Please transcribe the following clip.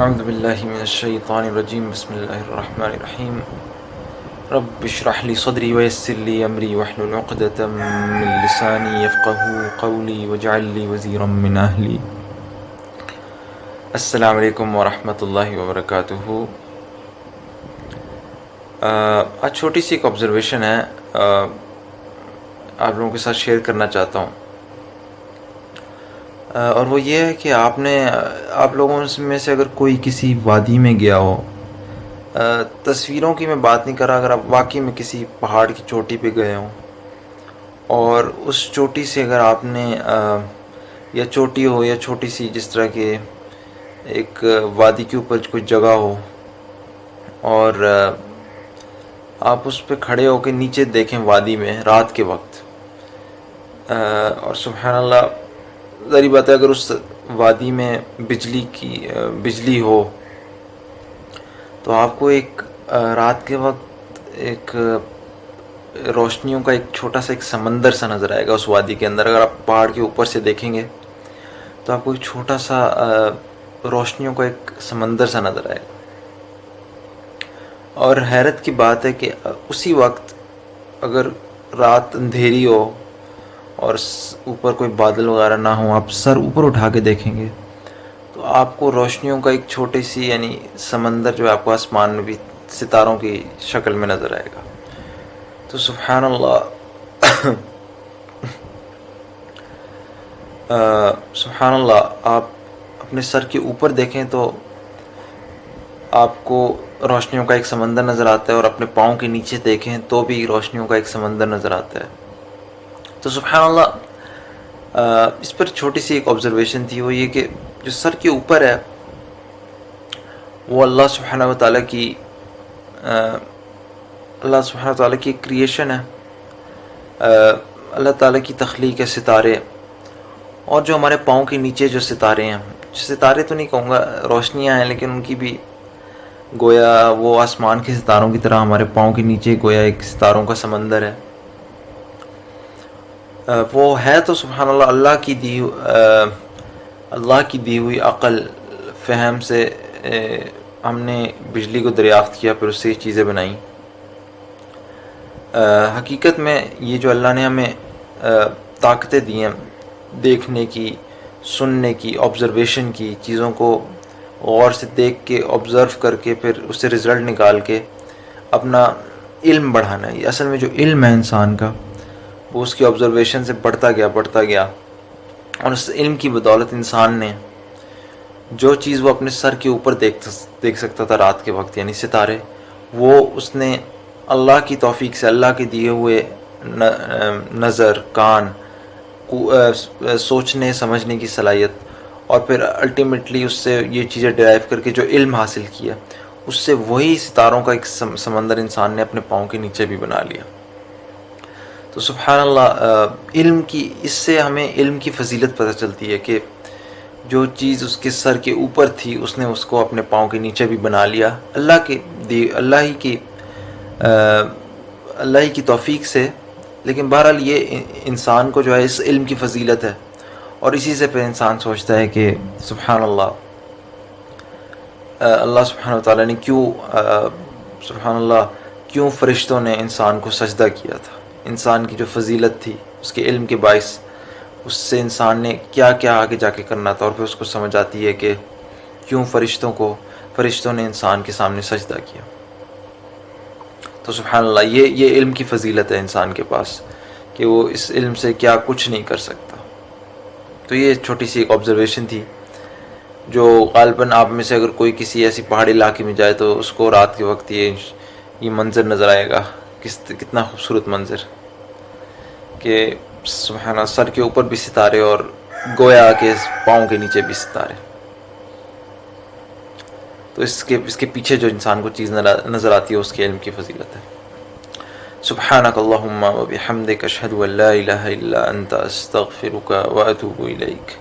اعوذ باللہ من الشیطان الرجیم بسم اللہ الرحمن الرحیم رب اشرح لی صدری ویسر لی امری واحلل عقدۃ من لسانی یفقہوا قولی واجعل لی وزیرا من اہلی۔ السلام علیکم ورحمۃ اللہ وبرکاتہ۔ آج چھوٹی سی ایک آبزرویشن ہے، آپ لوگوں کے ساتھ شیئر کرنا چاہتا ہوں، اور وہ یہ ہے کہ آپ لوگوں میں سے اگر کوئی کسی وادی میں گیا ہو، تصویروں کی میں بات نہیں کر رہا، اگر آپ واقعی میں کسی پہاڑ کی چوٹی پہ گئے ہوں اور اس چوٹی سے اگر آپ نے یا چوٹی ہو یا چھوٹی سی جس طرح کے ایک وادی کے اوپر کوئی جگہ ہو اور آپ اس پہ کھڑے ہو کے نیچے دیکھیں وادی میں رات کے وقت، اور سبحان اللہ، ظاہری بات ہے اگر اس وادی میں بجلی ہو تو آپ کو ایک رات کے وقت ایک روشنیوں کا ایک چھوٹا سا ایک سمندر سا نظر آئے گا اس وادی کے اندر۔ اگر آپ پہاڑ کے اوپر سے دیکھیں گے تو آپ کو ایک چھوٹا سا روشنیوں کا ایک سمندر سا نظر آئے گا، اور حیرت کی بات ہے کہ اسی وقت اگر رات اندھیری ہو اور اوپر کوئی بادل وغیرہ نہ ہو، آپ سر اوپر اٹھا کے دیکھیں گے تو آپ کو روشنیوں کا ایک چھوٹی سی یعنی سمندر جو آپ کو آسمان میں بھی ستاروں کی شکل میں نظر آئے گا۔ تو سبحان اللہ سبحان اللہ، آپ اپنے سر کے اوپر دیکھیں تو آپ کو روشنیوں کا ایک سمندر نظر آتا ہے، اور اپنے پاؤں کے نیچے دیکھیں تو بھی روشنیوں کا ایک سمندر نظر آتا ہے۔ تو سبحان اللہ، اس پر چھوٹی سی ایک آبزرویشن تھی، وہ یہ کہ جو سر کے اوپر ہے وہ اللہ سبحانہ و تعالیٰ کی کریشن ہے، اللہ تعالیٰ کی تخلیق ہے، ستارے، اور جو ہمارے پاؤں کے نیچے جو ستارے ہیں، ستارے تو نہیں کہوں گا، روشنیاں ہیں، لیکن ان کی بھی گویا وہ آسمان کے ستاروں کی طرح ہمارے پاؤں کے نیچے گویا ایک ستاروں کا سمندر ہے۔ وہ ہے تو سبحان اللہ اللہ کی دی ہوئی عقل فہم سے ہم نے بجلی کو دریافت کیا، پھر اس سے یہ چیزیں بنائیں۔ حقیقت میں یہ جو اللہ نے ہمیں طاقتیں دی ہیں دیکھنے کی، سننے کی، آبزرویشن کی، چیزوں کو غور سے دیکھ کے آبزرو کر کے پھر اس سے رزلٹ نکال کے اپنا علم بڑھانا ہے، یہ اصل میں جو علم ہے انسان کا وہ اس کی آبزرویشن سے بڑھتا گیا، اور اس علم کی بدولت انسان نے جو چیز وہ اپنے سر کے اوپر دیکھ سکتا تھا رات کے وقت یعنی ستارے، وہ اس نے اللہ کی توفیق سے، اللہ کے دیے ہوئے نظر، کان، سوچنے سمجھنے کی صلاحیت، اور پھر الٹیمیٹلی اس سے یہ چیزیں ڈرائیو کر کے جو علم حاصل کیا، اس سے وہی ستاروں کا ایک سمندر انسان نے اپنے پاؤں کے نیچے بھی بنا لیا۔ تو سبحان اللہ، اس سے ہمیں علم کی فضیلت پتہ چلتی ہے کہ جو چیز اس کے سر کے اوپر تھی اس نے اس کو اپنے پاؤں کے نیچے بھی بنا لیا، اللہ ہی کی توفیق سے۔ لیکن بہرحال یہ انسان کو جو ہے اس علم کی فضیلت ہے، اور اسی سے پھر انسان سوچتا ہے کہ سبحان اللہ، اللہ سبحانہ و تعالیٰ نے کیوں فرشتوں نے انسان کو سجدہ کیا تھا، انسان کی جو فضیلت تھی اس کے علم کے باعث، اس سے انسان نے کیا کیا آگے جا کے کرنا تھا، اور پھر اس کو سمجھ آتی ہے کہ کیوں فرشتوں نے انسان کے سامنے سجدہ کیا۔ تو سبحان اللہ، یہ علم کی فضیلت ہے انسان کے پاس کہ وہ اس علم سے کیا کچھ نہیں کر سکتا۔ تو یہ چھوٹی سی ایک آبزرویشن تھی جو غالباً آپ میں سے اگر کوئی کسی ایسی پہاڑی علاقے میں جائے تو اس کو رات کے وقت یہ منظر نظر آئے گا، کتنا خوبصورت منظر کہ سبحان اللہ، سر کے اوپر بھی ستارے اور گویا کے پاؤں کے نیچے بھی ستارے۔ تو اس کے پیچھے جو انسان کو چیز نظر آتی ہے اس کے علم کی فضیلت ہے۔ سبحانک اللہم و بحمدک، اشہد ان لا الہ الا انت، استغفرک و اتوب الیک۔